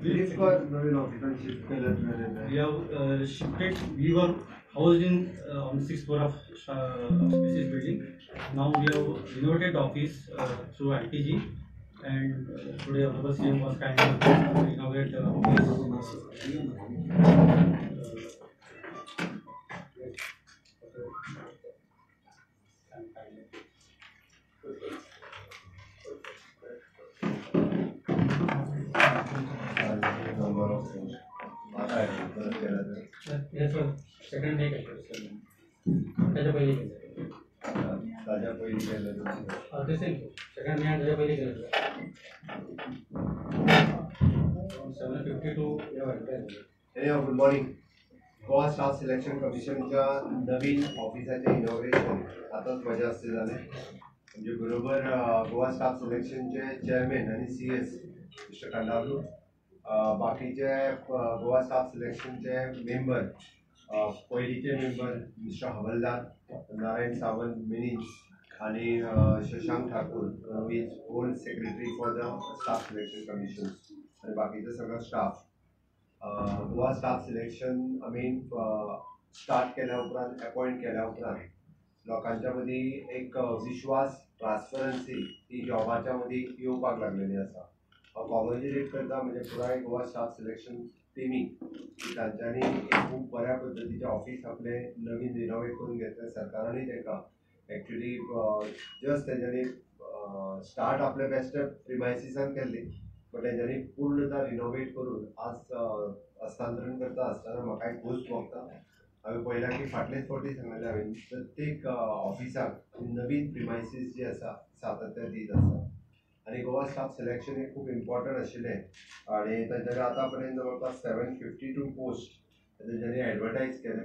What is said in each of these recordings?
We have shifted. We were housed in on 6th floor of Species building. Now we have renovated the office through LTG, and today our CM was kind enough to inaugurate the office. Yes, sir. Second day त्याच्या पहिले ताज्या पहिली केलं दिसेल second day त्याच्या पहिले केलं 7:52 good morning. Goa staff selection कमिशनच्या नवीन ऑफिसाचे इनॉग्रेशन आताच माझ्या हस्ते झाले. म्हणजे बरोबर गोवा स्टाफ सिलेक्शनचे चेअरमॅन आणि CS मिस्टर कंडावलू, बाकीचे गोवा स्टाफ सिलेक्शनचे मेंबर, पहिलीचे मेंबर मिस्टर हवलदार, नारायण सावंत मिनिन्स आणि Shashank Thakur is old secretary for the staff selection commission आणि बाकीचे सगळं स्टाफ. गोवा स्टाफ सिलेक्शन आम्ही स्टार्ट केल्या उपरांत अपॉइंट केल्या उपरांत लोकांच्या मदीं एक विश्वास ट्रान्सपरन्सी ही जॉबाच्या मदीं येवपाक लागलेली आसा. हांव कॉंग्रॅच्युलेट करता म्हणजे पुराय गोवा स्टाफ सिलेक्शन टिमीक की तांच्यांनी खूब बऱ्या पद्दतीचें ऑफिस आपलें नवीन रिनोवेट करून घेतलें. सरकारानूय तांकां एक्चुली जस्ट तेंच्यांनी स्टार्ट आपले बेस्ट प्रिमायसिसान केल्ली, बट तेंच्यांनी पूर्णतः रिनोवेट करून आज हस्तांतरण करता आसतना म्हाका एक गोश्ट भोगता. हांवें पळयलां की फाटलेच फावटी सांगलें हांवें प्रत्येक ऑफिसाक नवीन प्रिमायसीस जी आसा सातत्य दीत आसा आणि गोवा स्टाफ सिलेक्शन हे खूप इम्पॉर्टंट आशिल्लें आणि तांच्यांनी आतां पर्यंत जवळपास 752 पोस्ट तांच्यांनी एडवर्टायज केले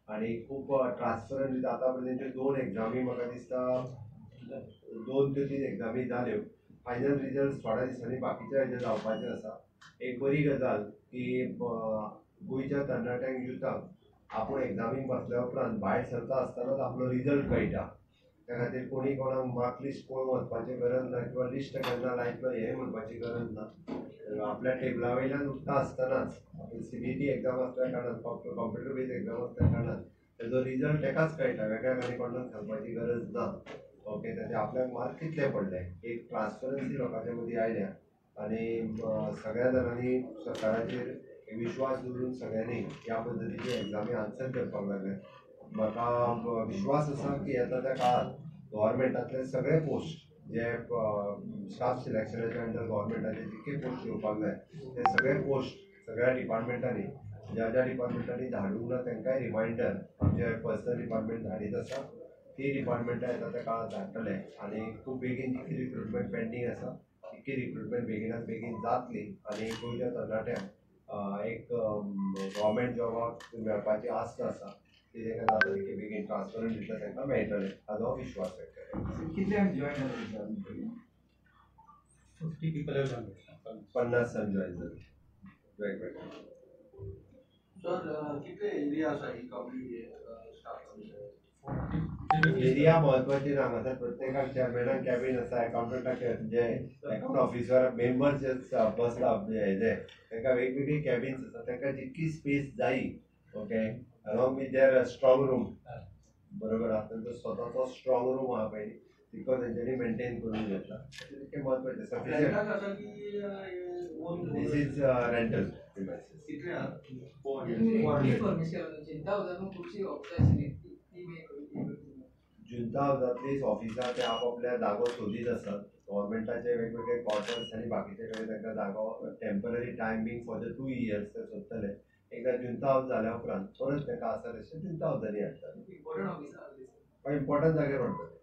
आणि खूप ट्रान्सपरंट आतां पर्यंत 2 एग्जामी म्हाका दिसता 2 ते 3 एग्जामी जाल्यो. फायनल रिजल्ट थोड्या दिसांनी बाकीच्या हेजे जावपाचे आसा. एक बरी गजाल की गोंयच्या तरणाट्यांक युथाक आपूण एग्जामीक बसल्या उपरांत भायर सरता आसतनाच आपलो रिजल्ट कळटा. त्या खातीर कोणी कोणाक मार्क लिस्ट पळोवन वचपाची गरज ना किंवा लिस्ट केन्ना लायतलो हें म्हणपाची गरज ना. आपल्या टेबला वयल्यान उठता आसतनाच CBT एग्जाम आसल्या कारणान कॉम्प्युटर बेज एग्जाम आसल्या कारणान तेजो रिजल्ट ताकाच कळटा, वेगळ्या आनी कोणाक सांगपाची गरज ना. ओके, ताचे आपल्याक मार्क कितले पडले एक ट्रान्सपरन्सी लोकांच्या मदीं आयल्या आनी सगळ्या जाणांनी सरकाराचेर विश्वास दवरून सगळ्यांनी ह्या पद्दतीची एग्जामी आन्सर करपाक लागले. म्हाका विश्वास आसा की येता त्या काळात गव्हर्मेंटातले सगळे पोस्ट जे स्टाफ सिलेक्शनाच्या अंडर गव्हर्मेंटाचे जितके पोस्ट येवपाक जाय ते सगळे पोस्ट सगळ्या डिपार्टमेंटांनी ज्या ज्या डिपार्टमेंटांनी धाडूंक ना तांकांय रिमायंडर आमचे पर्सनल डिपार्टमेंट धाडीत आसा. ती डिपार्टमेंटां येता त्या काळात धाडटले आनी खूब बेगीन जितकी रिक्रुटमेंट पेंडींग आसा तितकी रिक्रुटमेंट बेगिनात बेगीन जातली आनी गोंयच्या तरणाट्यांक एक गव्हर्मेंट जॉबाक मेळपाची आस्त आसा ती तांकां जाता तितके बेगीन ट्रान्सपरंट दितले तांकां मेळटले हाजो विश्वास व्यक्त केला. कितल्यांक जॉयन जाले? 50 people have done it. 50 जण जॉयन जाले वेगवेगळे. सर कितले एरिया आसा ही कमी स्टाफ एरिया महत्वाची ना. हांगासर प्रत्येकाक चेअरमॅनाक कॅबिन आसा, अकाउंटंटाक जे अकाउंट ऑफिसर मेंबर जे बसता हेजे तांकां वेगवेगळी कॅबिन्स आसा. तांकां जितकी स्पेस जायी okay along with there strong room बरोबर आसा. तांचो स्वताचो स्ट्रॉंग रूम आहा पळय तितको तेंच्यांनी मेंटेन करून घेतला. तितकें महत्वाचें sufficient. This is rental premises. जुंता हावजांतली ऑफिसां ते आपापल्या जागो सोदीत आसात. गव्हर्मेंटाचे वेगवेगळे क्वॉर्टर्स आनी बाकीचे कडेन तांकां जागो temporary timing for the 2 years ते सोदतले. एकदां जुंता हावज जाल्या उपरांत परत तांकां आसा तशें जुंता हावजांनी हाडटात. इम्पॉर्टंट जाग्यार व्हरतले.